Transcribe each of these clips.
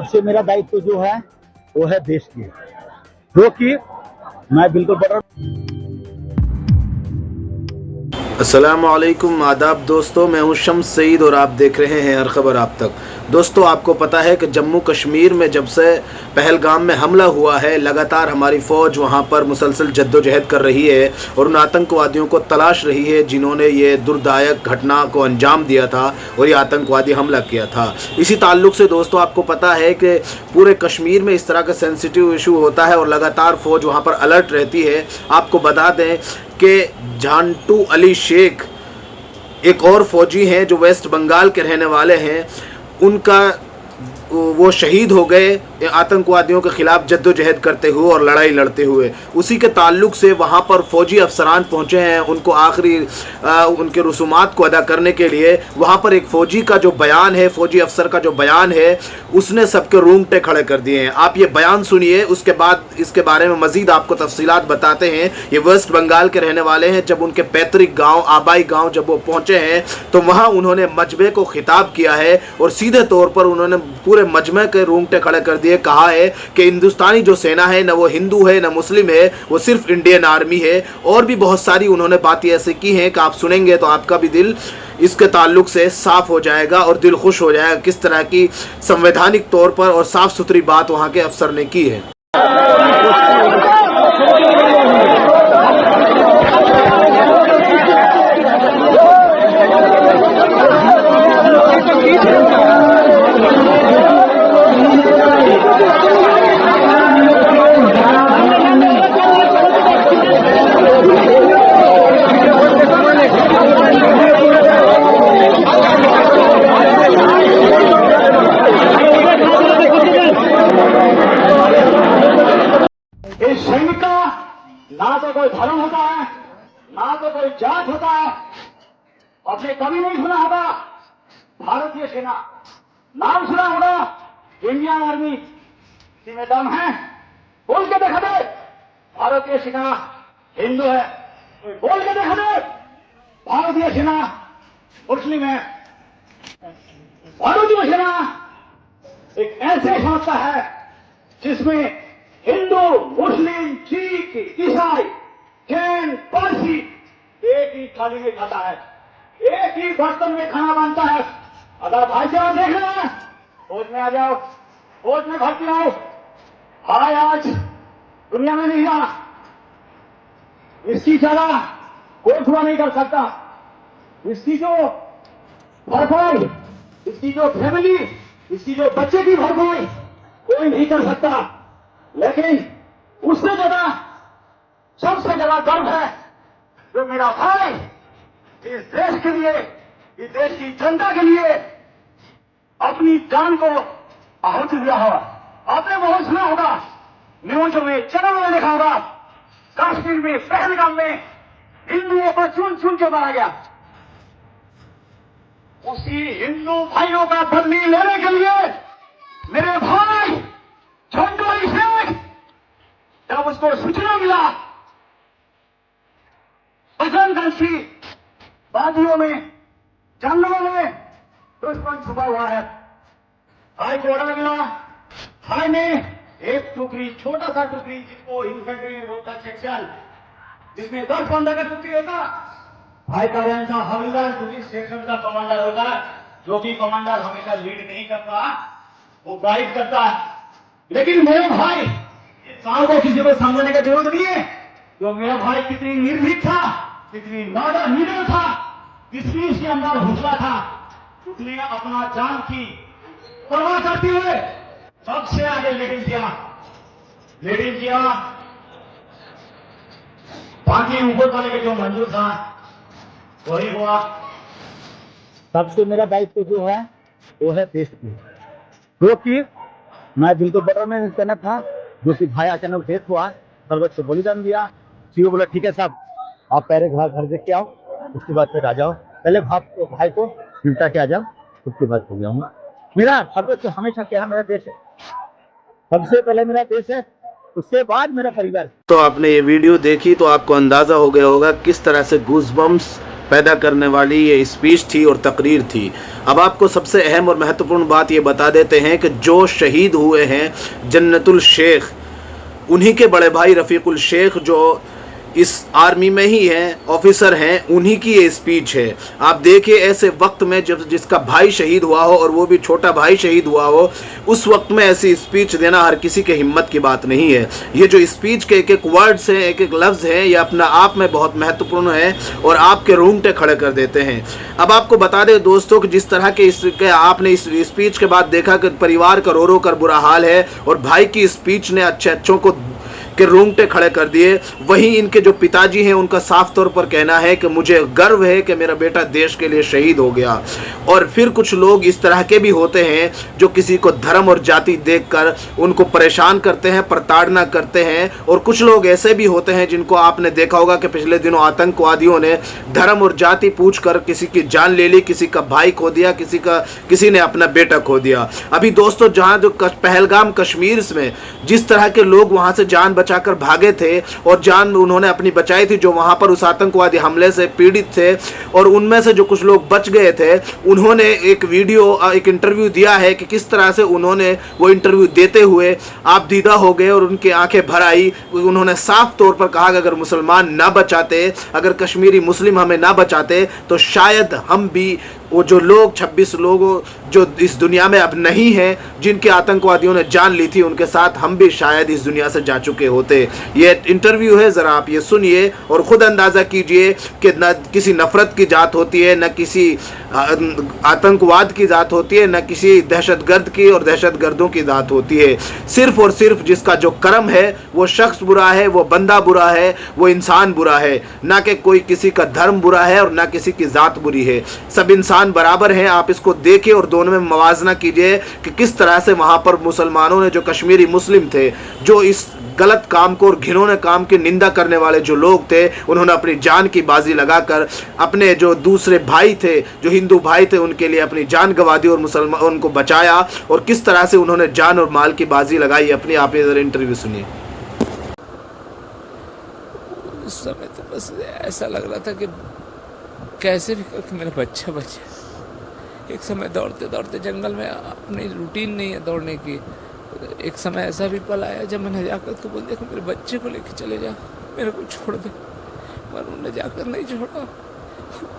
सबसे मेरा दायित्व जो है वो है देश की, जो कि मैं बिल्कुल बॉर्डर। अस्सलाम वालेकुम, आदाब दोस्तों, मैं हूं शम्स सईद और आप देख रहे हैं हर खबर आप तक। दोस्तों, आपको पता है कि जम्मू कश्मीर में जब से पहलगाम में हमला हुआ है, लगातार हमारी फ़ौज वहां पर मुसलसल जद्दोजहद कर रही है और उन आतंकवादियों को तलाश रही है जिन्होंने ये दुर्दायक घटना को अंजाम दिया था और ये आतंकवादी हमला किया था। इसी ताल्लुक़ से दोस्तों आपको पता है कि पूरे कश्मीर में इस तरह का सेंसिटिव इशू होता है और लगातार फ़ौज वहाँ पर अलर्ट रहती है। आपको बता दें कि झांटू अली शेख एक और फौजी हैं जो वेस्ट बंगाल के रहने वाले हैं, उनका वो शहीद हो गए आतंकवादियों के खिलाफ जद्दोजहद करते हुए और लड़ाई लड़ते हुए। उसी के ताल्लुक से वहाँ पर फौजी अफसरान पहुँचे हैं, उनको आखिरी उनके रसूमात को अदा करने के लिए। वहाँ पर एक फ़ौजी का जो बयान है, फ़ौजी अफसर का जो बयान है, उसने सबके रूंगटे खड़े कर दिए हैं। आप ये बयान सुनिए, उसके बाद इसके बारे में मज़ीद आपको तफसीलात बताते हैं। ये वेस्ट बंगाल के रहने वाले हैं। जब उनके पैतृक गाँव, आबाई गाँव जब वो पहुँचे हैं तो वहाँ उन्होंने मजमे को खिताब किया है और सीधे तौर पर उन्होंने पूरे मजमे के रूंगटे खड़े कर दिए। कहा है कि हिंदुस्तानी जो सेना है न वो हिंदू है न मुस्लिम है, वो सिर्फ इंडियन आर्मी है। और भी बहुत सारी उन्होंने बातें ऐसी की हैं कि आप सुनेंगे तो आपका भी दिल इसके ताल्लुक से साफ हो जाएगा और दिल खुश हो जाएगा किस तरह की संवैधानिक तौर पर और साफ सुथरी बात वहां के अफसर ने की है। इस सैनिक का ना तो कोई धर्म होता है ना तो कोई जात होता है। आपने कभी नहीं सुना होगा भारतीय सेना, नाम सुना होगा इंडियन आर्मी, इसमें दम है। बोल के देखा दे भारतीय सेना हिंदू है, बोल के देखा दे भारतीय सेना मुस्लिम है। भारतीय सेना एक ऐसे संस्था है जिसमें हिंदू, मुस्लिम, सिख, ईसाई, जैन, पारसी एक ही थाली में खाता है, एक ही बर्तन में खाना बनता है। अगर भाईचारा देखना है फौज में आ जाओ, फौज में भर्ती आओ। हाय आज दुनिया में नहीं रहा, इसकी जगह कोई छुआ नहीं कर सकता। इसकी जो भरपाई, इसकी जो फैमिली, इसकी जो बच्चे की भरपाई कोई नहीं कर सकता। लेकिन उससे ज्यादा, सबसे ज्यादा गर्व है जो मेरा भाई इस देश के लिए, इस देश की जनता के लिए अपनी जान को आहुति दिया होगा। आपने बहुत सुना होगा, न्यूज़ में, चैनल में देखा होगा, कश्मीर में पहलगाम में हिंदुओं को चुन चुन के मारा गया। उसी हिंदू भाइयों का बदली लेने के लिए मेरे भाई झांटू अली शेख, जब उसको सूचना मिला बजरंगगंज की वादियों में, जंगलों में दुश्मन छुपा हुआ है, भाई को ऑर्डर मिला। भाई ने एक टुकड़ी, छोटा सा टुकड़ी जिसको इन्फेंट्री में बोलता सेक्शन, जिसमें 10-15 का टुकड़ी होता, भाई का रैंक था हवलदार, पुलिस सेक्शन का कमांडर होता है, जो भी कमांडर हमेशा लीड नहीं करता, वो गाइड करता है। लेकिन मेरे भाई साल को किसी को समझने की जरूरत नहीं है, तो मेरा भाई कितनी निर्भीक था, कितनी नादा निडर था, कितनी इसके अंदर हौसला था, उसने अपना जान की परवाह करते हुए सबसे आगे लीडिंग किया। बाकी ऊपर वाले के जो मंजूर था वही हुआ। सबसे मेरा दायित्व जो है वो है देश की, जो कि मैं बिल्कुल बॉर्डर में तैनात था, जो कि भाई अचानक डेथ हुआ, सर्वोच्च को बलिदान दिया। सीओ बोला ठीक है साहब, आप पहले घर देख के आओ, उसके बाद फिर आ जाओ, पहले भाई को निपटा के आ जाओ, उसके बाद हो जाऊंगा। मेरा सर्वोच्च हमेशा क्या है, मेरा देश है, सबसे पहले मेरा देश है, उसके बाद मेरा परिवार। तो आपने ये वीडियो देखी तो आपको अंदाजा हो गया होगा किस तरह से गूज़बम्प्स पैदा करने वाली ये स्पीच थी और तकरीर थी। अब आपको सबसे अहम और महत्वपूर्ण बात ये बता देते हैं कि जो शहीद हुए हैं जन्नतुल शेख, उन्हीं के बड़े भाई रफ़ीकुल शेख जो इस आर्मी में ही हैं, ऑफिसर हैं, उन्हीं की ये स्पीच है। आप देखिए ऐसे वक्त में जब जिसका भाई शहीद हुआ हो और वो भी छोटा भाई शहीद हुआ हो, उस वक्त में ऐसी स्पीच देना हर किसी के हिम्मत की बात नहीं है। ये जो स्पीच के एक एक वर्ड्स हैं, एक एक लफ्ज़ हैं, ये अपना आप में बहुत महत्वपूर्ण है और आपके रोंगटे खड़े कर देते हैं। अब आपको बता दें दोस्तों कि जिस तरह के आपने इस स्पीच के बाद देखा कि परिवार का रो रो कर बुरा हाल है और भाई की स्पीच ने अच्छों को के रोंगटे खड़े कर दिए, वहीं इनके जो पिताजी हैं उनका साफ तौर पर कहना है कि मुझे गर्व है कि मेरा बेटा देश के लिए शहीद हो गया। और फिर कुछ लोग इस तरह के भी होते हैं जो किसी को धर्म और जाति देखकर उनको परेशान करते हैं, प्रताड़ना करते हैं। और कुछ लोग ऐसे भी होते हैं जिनको आपने देखा होगा कि पिछले दिनों आतंकवादियों ने धर्म और जाति पूछकर किसी की जान ले ली, किसी का भाई खो दिया, किसी ने अपना बेटा खो दिया। अभी दोस्तों जहां जो पहलगाम कश्मीर में जिस तरह के लोग वहां से जान बचाकर भागे थे और जान उन्होंने अपनी बचाई थी, जो वहां पर उस आतंकवादी हमले से पीड़ित थे, और उनमें से जो कुछ लोग बच गए थे, उन्होंने एक इंटरव्यू दिया है कि किस तरह से उन्होंने वो इंटरव्यू देते हुए आप दीदा हो गए और उनकी आंखें भर आई। उन्होंने साफ तौर पर कहा कि अगर मुसलमान ना बचाते, अगर कश्मीरी मुस्लिम हमें ना बचाते, तो शायद हम भी वो जो लोग 26 लोग जो इस दुनिया में अब नहीं हैं, जिनके आतंकवादियों ने जान ली थी, उनके साथ हम भी शायद इस दुनिया से जा चुके होते। ये इंटरव्यू है, ज़रा आप ये सुनिए और ख़ुद अंदाज़ा कीजिए कि न किसी नफ़रत की जात होती है, न किसी आतंकवाद की जात होती है, न किसी दहशतगर्द की और दहशतगर्दों की जात होती है। सिर्फ़ और सिर्फ जिसका जो कर्म है वो शख्स बुरा है, वो बंदा बुरा है, वो इंसान बुरा है, ना कि कोई किसी का धर्म बुरा है और ना किसी की ज़ात बुरी है। सब इंसान बराबर हैं। आप इसको देखिए और दोनों में मवाजना कीजिए कि किस तरह से वहां पर मुसलमानों ने, जो कश्मीरी मुस्लिम थे, जो इस गलत काम को और घिनौने काम की निंदा करने वाले जो लोग थे, उन्होंने अपनी जान की बाजी लगाकर अपने जो दूसरे भाई थे, जो हिंदू भाई थे, उनके लिए अपनी जान गंवा दी और मुसलमान उनको बचाया। और किस तरह से उन्होंने जान और माल की बाजी लगाई, अपनी आप ये इंटरव्यू सुनिए। उस समय तो बस ऐसा लग रहा था कि कैसे भी करके मेरा बच्चा बचे। एक समय दौड़ते दौड़ते जंगल में, अपनी रूटीन नहीं है दौड़ने की, एक समय ऐसा भी पल आया जब मैंने जाकर तो बोल दिया कि मेरे बच्चे को लेके चले जा, मेरे को छोड़ दे। पर उन्होंने जाकर नहीं छोड़ा,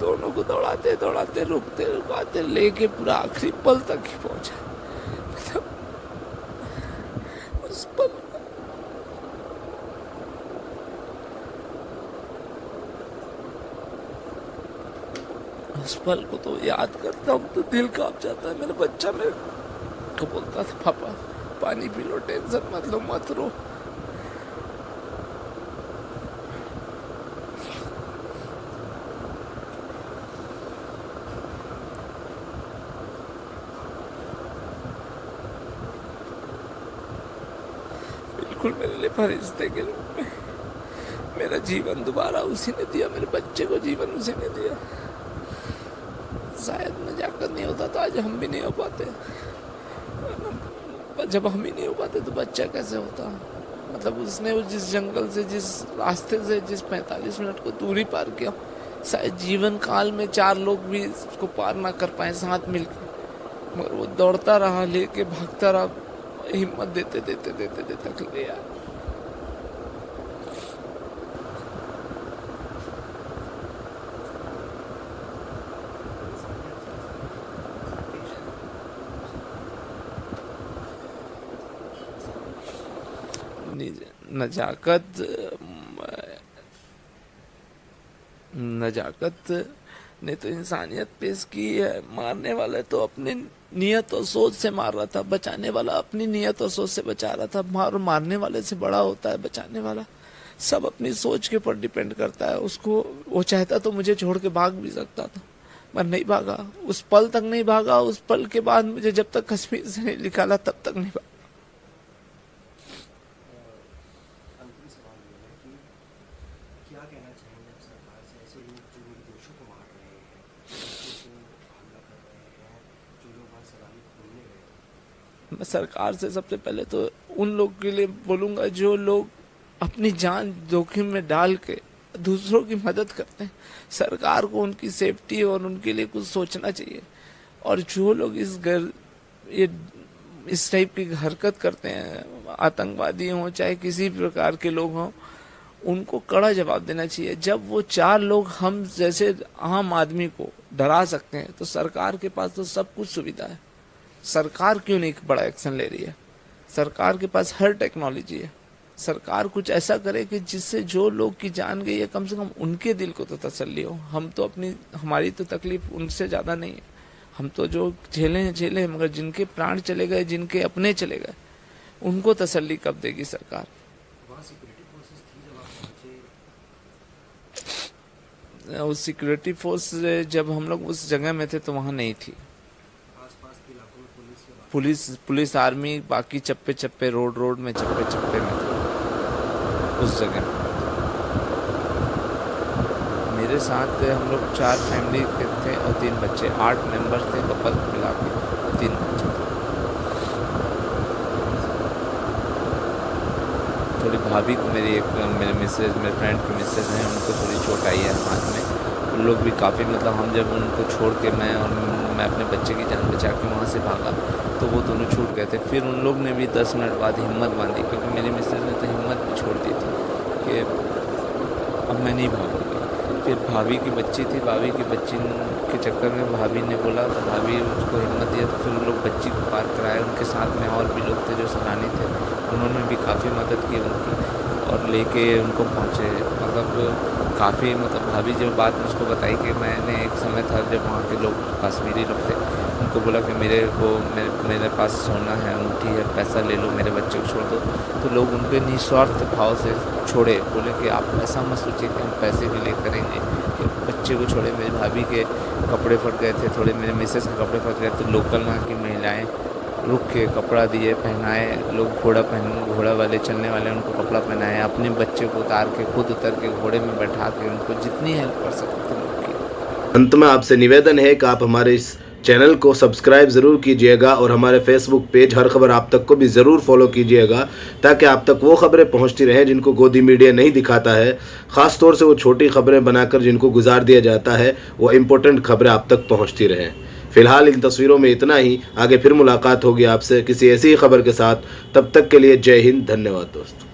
दोनों को दौड़ाते दौड़ाते, रुकते रुकाते लेके पूरा आखिरी पल तक ही पहुंचा। मतलब उस पल उस पल को तो याद करता हूँ तो दिल कांप जाता है। मेरा बच्चा मेरे को बोलता था, पापा पानी पी लो, टेंशन मत लो, मत रो। बिल्कुल मेरे लिए फरिश्ते के रूप में मेरा जीवन दोबारा उसी ने दिया, मेरे बच्चे को जीवन उसी ने दिया। शायद न जाकर नहीं होता तो आज हम भी नहीं हो पाते। जब हम ही नहीं हो पाते तो बच्चा कैसे होता। मतलब उसने वो जिस जंगल से, जिस रास्ते से, जिस 45 मिनट को दूरी पार किया, शायद जीवन काल में 4 लोग भी उसको पार ना कर पाए साथ मिलकर। मगर वो दौड़ता रहा, लेके भागता रहा, हिम्मत देते देते देते देते तक ले आया। नजाकत ने तो इंसानियत पेश की है। मारने वाले तो अपनी नियत और सोच से मार रहा था, बचाने वाला अपनी नियत और सोच से बचा रहा था। मारने वाले से बड़ा होता है बचाने वाला। सब अपनी सोच के ऊपर डिपेंड करता है। उसको वो चाहता तो मुझे छोड़ के भाग भी सकता था, पर नहीं भागा। उस पल तक नहीं भागा। उस पल के बाद मुझे जब तक कश्मीर से नहीं निकाला तब तक नहीं भागा। मैं सरकार से सबसे पहले तो उन लोग के लिए बोलूँगा जो लोग अपनी जान जोखिम में डाल के दूसरों की मदद करते हैं। सरकार को उनकी सेफ्टी और उनके लिए कुछ सोचना चाहिए। और जो लोग इस टाइप की हरकत करते हैं, आतंकवादी हों चाहे किसी प्रकार के लोग हों, उनको कड़ा जवाब देना चाहिए। जब वो 4 लोग हम जैसे आम आदमी को डरा सकते हैं तो सरकार के पास तो सब कुछ सुविधा है। सरकार क्यों नहीं बड़ा एक्शन ले रही है? सरकार के पास हर टेक्नोलॉजी है। सरकार कुछ ऐसा करे कि जिससे जो लोग की जान गई है कम से कम उनके दिल को तो तसल्ली हो। हम तो हमारी तो तकलीफ उनसे ज़्यादा नहीं है। हम तो जो झेले मगर जिनके प्राण चले गए, जिनके अपने चले गए, उनको तसल्ली कब देगी सरकार? उस सिक्योरिटी फोर्स जब हम लोग उस जगह में थे तो वहाँ नहीं थी। पुलिस आर्मी बाकी चप्पे रोड में चप्पे में थे उस जगह पे। मेरे साथ हम लोग 4 फैमिली के थे और 3 बच्चे, 8 मेंबर्स थे कपल मिला के, 3 बच्चे थे। थोड़ी भाभी को मेरे फ्रेंड की मिसेज हैं, उनको थोड़ी चोट आई है हाथ में। उन लोग भी काफ़ी हम जब उनको छोड़ के मैं अपने बच्चे की जान बचा के वहाँ से भागा तो वो दोनों छूट गए थे। फिर उन लोग ने भी 10 मिनट बाद हिम्मत बांधी, क्योंकि मेरी मिसेज ने तो हिम्मत भी छोड़ दी थी कि अब मैं नहीं भागूंगी। फिर भाभी की बच्ची थी, भाभी की बच्ची के चक्कर में भाभी ने बोला तो भाभी उसको हिम्मत दिया तो फिर उन लोग बच्ची को पार कराए। उनके साथ में और भी लोग थे जो सैलानी थे, उन्होंने भी काफ़ी मदद की उनकी और लेके उनको पहुँचे। काफ़ी भाभी जब बात मुझको बताई कि मैंने एक समय था जब वहाँ के लोग कश्मीरी लोग थे, उनको बोला कि मेरे पास सोना है, अंगूठी है, पैसा ले लो, मेरे बच्चे को छोड़ दो। तो लोग उनके निस्वार्थ भाव से छोड़े, बोले कि आप ऐसा मत सोचिए कि हम पैसे भी ले करेंगे, कि बच्चे को छोड़े। मेरी भाभी के कपड़े फट गए थे थोड़े, मेरे मिसेस के कपड़े फट गए तो लोकल वहाँ की महिलाएँ रुक के कपड़ा दिए, पहनाए। लोग घोड़ा वाले चलने वाले उनको कपड़ा पहनाए, अपने बच्चे को उतार के खुद उतर के घोड़े में बैठा के उनको जितनी हेल्प कर सकते थे लोग की। अंत में आपसे निवेदन है कि आप हमारे इस चैनल को सब्सक्राइब ज़रूर कीजिएगा और हमारे फेसबुक पेज हर खबर आप तक को भी ज़रूर फॉलो कीजिएगा, ताकि आप तक वो खबरें पहुंचती रहें जिनको गोदी मीडिया नहीं दिखाता है। ख़ास तौर से वो छोटी खबरें बनाकर जिनको गुजार दिया जाता है, वो इम्पोर्टेंट खबरें आप तक पहुंचती रहें। फिलहाल इन तस्वीरों में इतना ही। आगे फिर मुलाकात होगी आपसे किसी ऐसी ही खबर के साथ। तब तक के लिए जय हिंद, धन्यवाद दोस्तों।